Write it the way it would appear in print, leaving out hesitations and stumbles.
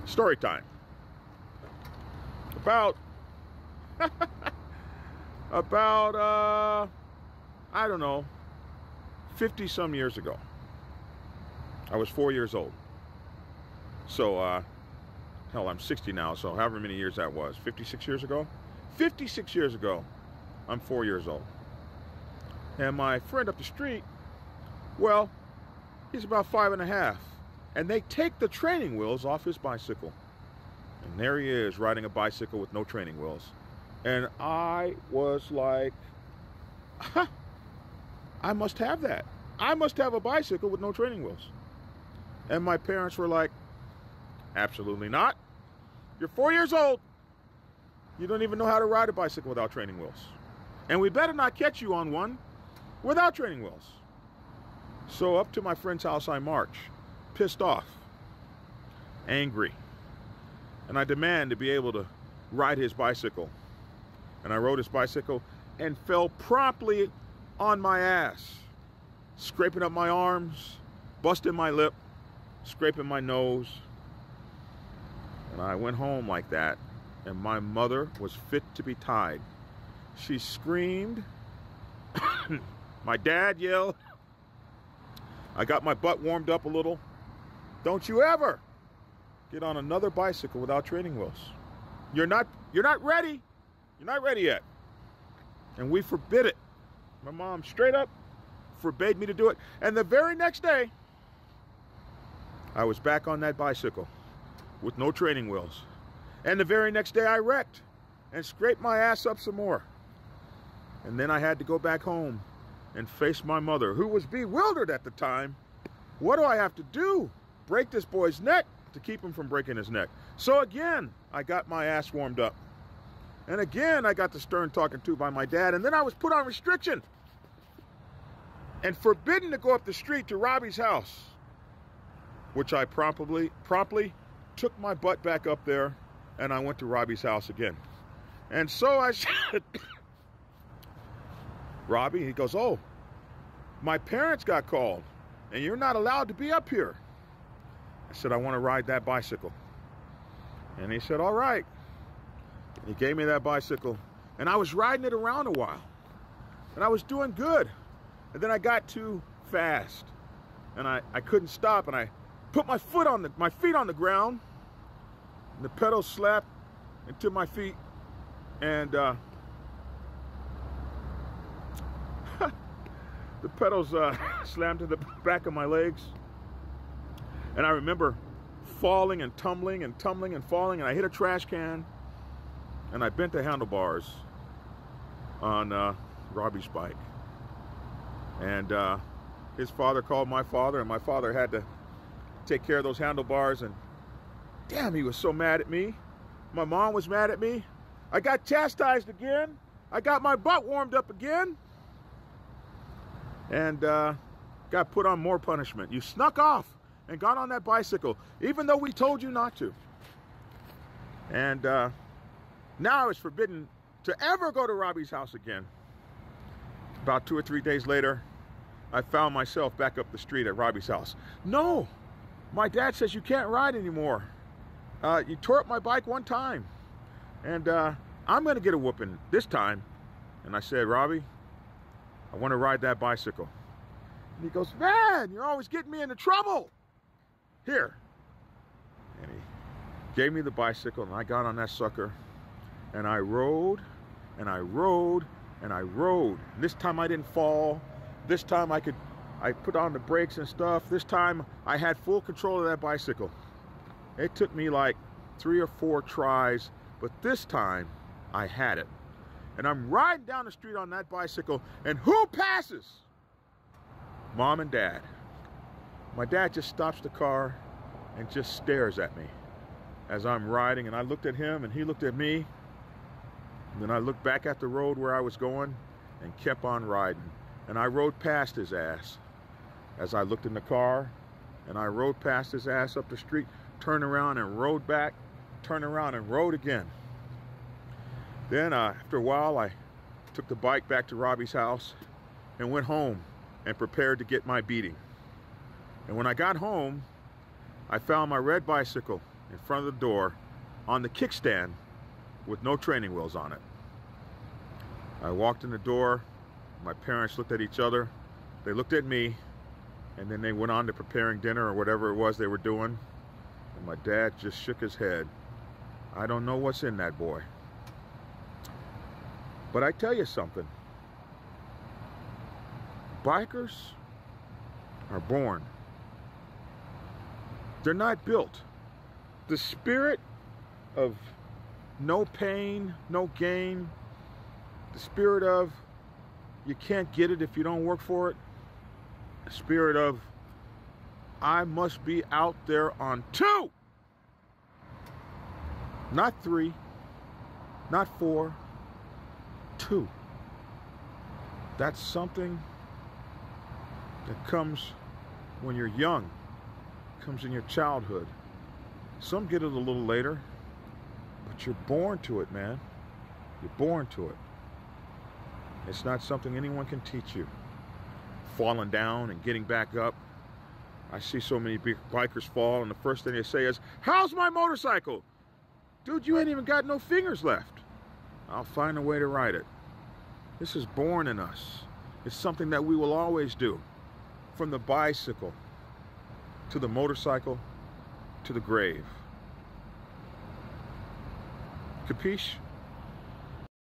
Story time. About, I don't know, 50 some years ago. I was 4 years old. So, hell, I'm 60 now, so however many years that was. 56 years ago? 56 years ago, I'm 4 years old. And my friend up the street, well, he's about 5.5. And they take the training wheels off his bicycle. And there he is, riding a bicycle with no training wheels. And I was like, huh, I must have that. I must have a bicycle with no training wheels. And my parents were like, absolutely not. You're 4 years old. You don't even know how to ride a bicycle without training wheels. And we better not catch you on one without training wheels. So up to my friend's house I march, pissed off, angry. And I demand to be able to ride his bicycle. And I rode his bicycle and fell promptly on my ass, scraping up my arms, busting my lip, scraping my nose. And I went home like that, and my mother was fit to be tied. She screamed. My dad yelled. I got my butt warmed up a little. Don't you ever get on another bicycle without training wheels. You're not ready. You're not ready yet. And we forbid it. My mom straight up forbade me to do it. And the very next day, I was back on that bicycle with no training wheels. And the very next day I wrecked and scraped my ass up some more. And then I had to go back home and face my mother, who was bewildered at the time. What do I have to do? Break this boy's neck to keep him from breaking his neck. So again, I got my ass warmed up. And again, I got the stern talking to by my dad. And then I was put on restriction and forbidden to go up the street to Robbie's house, which I promptly took my butt back up there, and I went to Robbie's house again. And so I said, Robbie, he goes, oh, my parents got called, and you're not allowed to be up here. I said, I want to ride that bicycle. And he said, all right. And he gave me that bicycle, and I was riding it around a while, and I was doing good. And then I got too fast, and I couldn't stop, and I put my feet on the ground, and the pedals slapped into my feet, and the pedals slammed to the back of my legs. And I remember falling and tumbling and tumbling and falling, and I hit a trash can, and I bent the handlebars on Robbie's bike. And his father called my father, and my father had to take care of those handlebars, and damn, he was so mad at me. My mom was mad at me. I got chastised again. I got my butt warmed up again, and got put on more punishment. You snuck off and got on that bicycle, even though we told you not to. And now I was forbidden to ever go to Robbie's house again. About 2 or 3 days later, I found myself back up the street at Robbie's house. No, my dad says you can't ride anymore. You tore up my bike one time, and I'm going to get a whooping this time. And I said, Robbie, I want to ride that bicycle. And he goes, man, you're always getting me into trouble. Here. And he gave me the bicycle, and I got on that sucker, and I rode, and I rode, and I rode. And this time I didn't fall. This time I put on the brakes and stuff. This time I had full control of that bicycle. It took me like 3 or 4 tries, but this time I had it. And I'm riding down the street on that bicycle, and who passes? Mom and Dad. My dad just stops the car and just stares at me as I'm riding, and I looked at him and he looked at me. And then I looked back at the road where I was going and kept on riding. And I rode past his ass as I looked in the car, and I rode past his ass up the street, turned around and rode back, turned around and rode again. Then after a while, I took the bike back to Robbie's house and went home and prepared to get my beating. And when I got home, I found my red bicycle in front of the door on the kickstand with no training wheels on it. I walked in the door. My parents looked at each other. They looked at me, and then they went on to preparing dinner or whatever it was they were doing. And my dad just shook his head. I don't know what's in that boy. But I tell you something. Bikers are born. They're not built. The spirit of no pain, no gain, the spirit of you can't get it if you don't work for it, the spirit of I must be out there on 2, not 3, not 4, 2. That's something that comes when you're young, comes in your childhood. Some get it a little later, but you're born to it, man. You're born to it. It's not something anyone can teach you. Falling down and getting back up. I see so many bikers fall, and the first thing they say is, "How's my motorcycle?" Dude, you ain't even got no fingers left. I'll find a way to ride it. This is born in us. It's something that we will always do. From the bicycle, to the motorcycle, to the grave. Capiche?